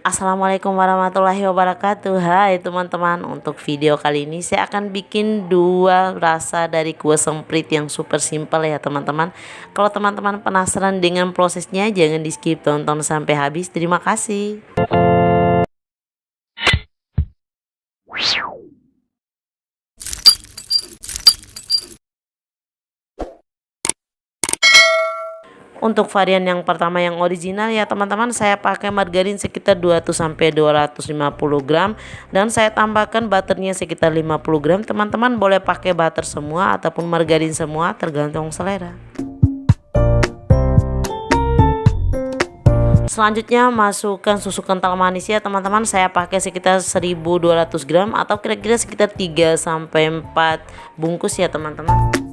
Assalamualaikum warahmatullahi wabarakatuh. Hai teman-teman, untuk video kali ini saya akan bikin dua rasa dari kue semprit yang super simple ya teman-teman. Kalau teman-teman penasaran dengan prosesnya, jangan di skip, tonton sampai habis. Terima kasih. Untuk varian yang pertama yang original ya teman-teman, saya pakai margarin sekitar 200 sampai 250 gram dan saya tambahkan butternya sekitar 50 gram. Teman-teman boleh pakai butter semua ataupun margarin semua, tergantung selera. Selanjutnya masukkan susu kental manis ya teman-teman, saya pakai sekitar 1200 gram atau kira-kira sekitar 3 sampai 4 bungkus ya teman-teman.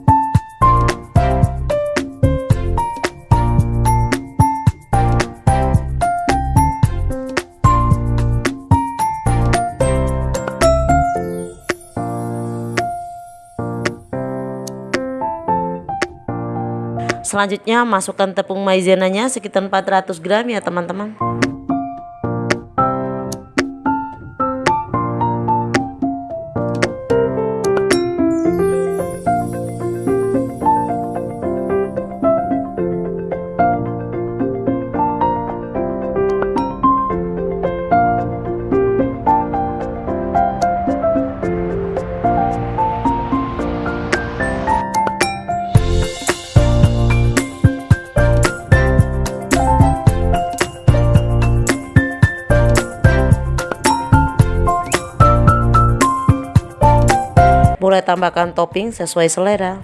Selanjutnya masukkan tepung maizenanya sekitar 400 gram ya teman-teman. Boleh tambahkan topping sesuai selera.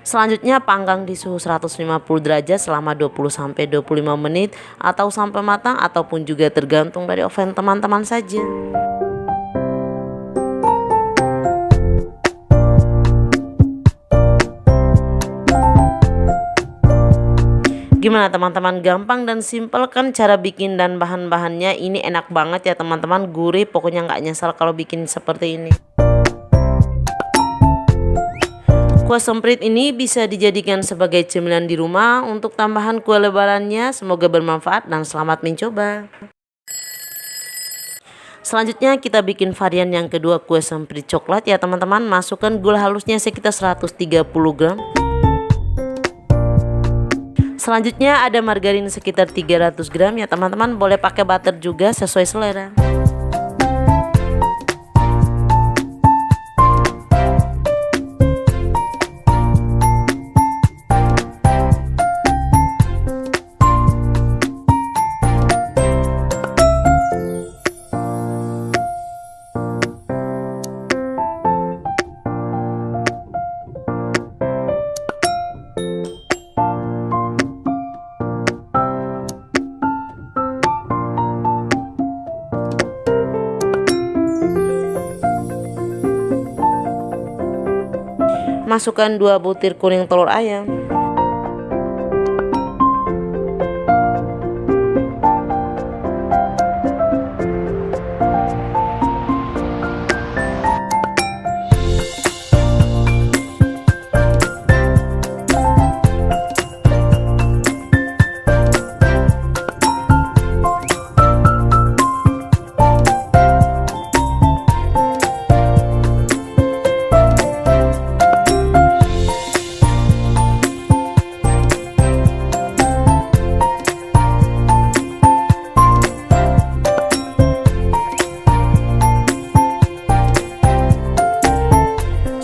Selanjutnya panggang di suhu 150 derajat selama 20 sampai 25 menit atau sampai matang, ataupun juga tergantung dari oven teman-teman saja. Gimana teman-teman, gampang dan simple kan cara bikin dan bahan-bahannya? Ini enak banget ya teman-teman, gurih, pokoknya nggak nyesal kalau bikin seperti ini. Kue semprit ini bisa dijadikan sebagai cemilan di rumah untuk tambahan kue lebarannya. Semoga bermanfaat dan selamat mencoba. Selanjutnya kita bikin varian yang kedua, kue semprit coklat ya teman-teman. Masukkan gula halusnya sekitar 130 gram. Selanjutnya ada margarin sekitar 300 gram ya teman-teman. Boleh pakai butter juga sesuai selera. Masukkan 2 butir kuning telur ayam.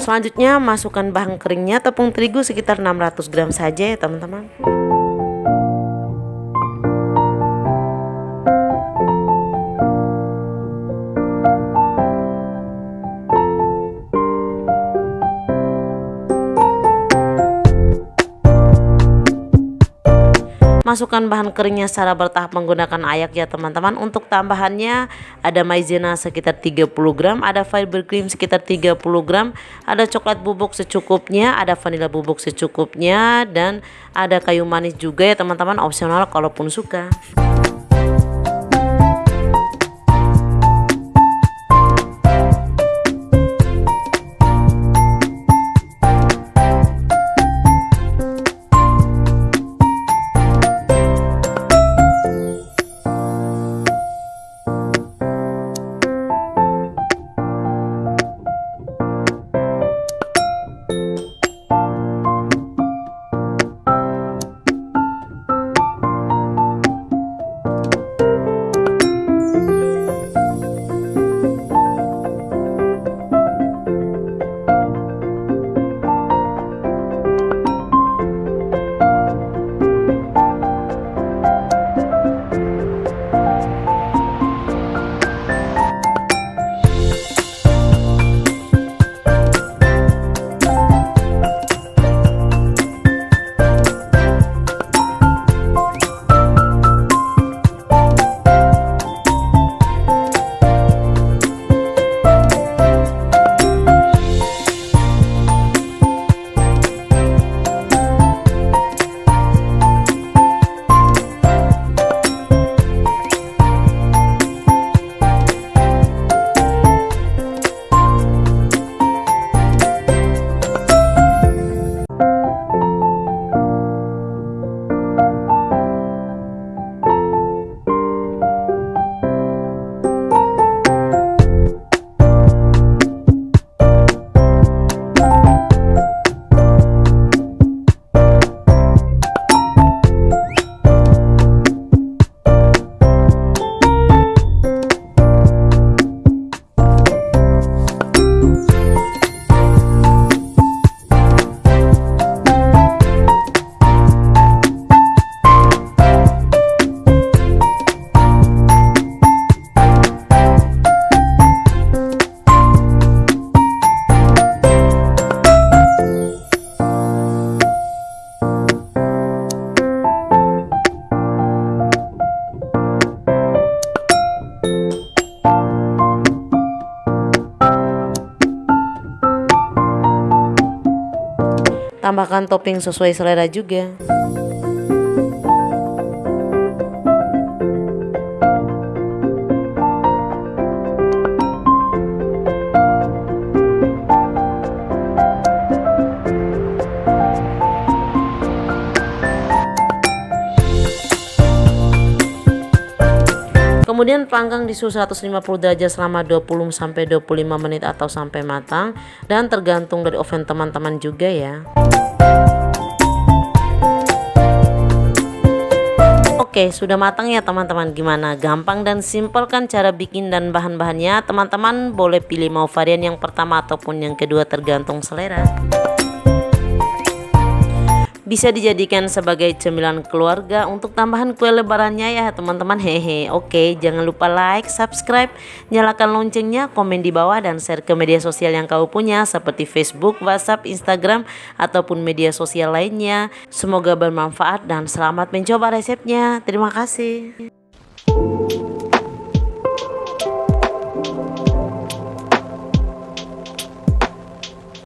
Selanjutnya masukkan bahan keringnya, tepung terigu sekitar 600 gram saja ya teman-teman. Masukkan bahan keringnya secara bertahap menggunakan ayak ya teman-teman. Untuk tambahannya ada maizena sekitar 30 gram, ada fiber cream sekitar 30 gram, ada coklat bubuk secukupnya, ada vanila bubuk secukupnya, dan ada kayu manis juga ya teman-teman, opsional kalaupun suka. Tambahkan topping sesuai selera juga. Kemudian panggang di suhu 150 derajat selama 20-25 menit atau sampai matang, dan tergantung dari oven teman-teman juga ya. Oke, sudah matang ya teman-teman. Gimana? Gampang dan simpel kan cara bikin dan bahan-bahannya? Teman-teman boleh pilih mau varian yang pertama ataupun yang kedua, tergantung selera. Bisa dijadikan sebagai cemilan keluarga untuk tambahan kue lebarannya ya teman-teman. Hehe. Oke, jangan lupa like, subscribe, nyalakan loncengnya, komen di bawah, dan share ke media sosial yang kau punya seperti Facebook, WhatsApp, Instagram, ataupun media sosial lainnya. Semoga bermanfaat dan selamat mencoba resepnya. Terima kasih.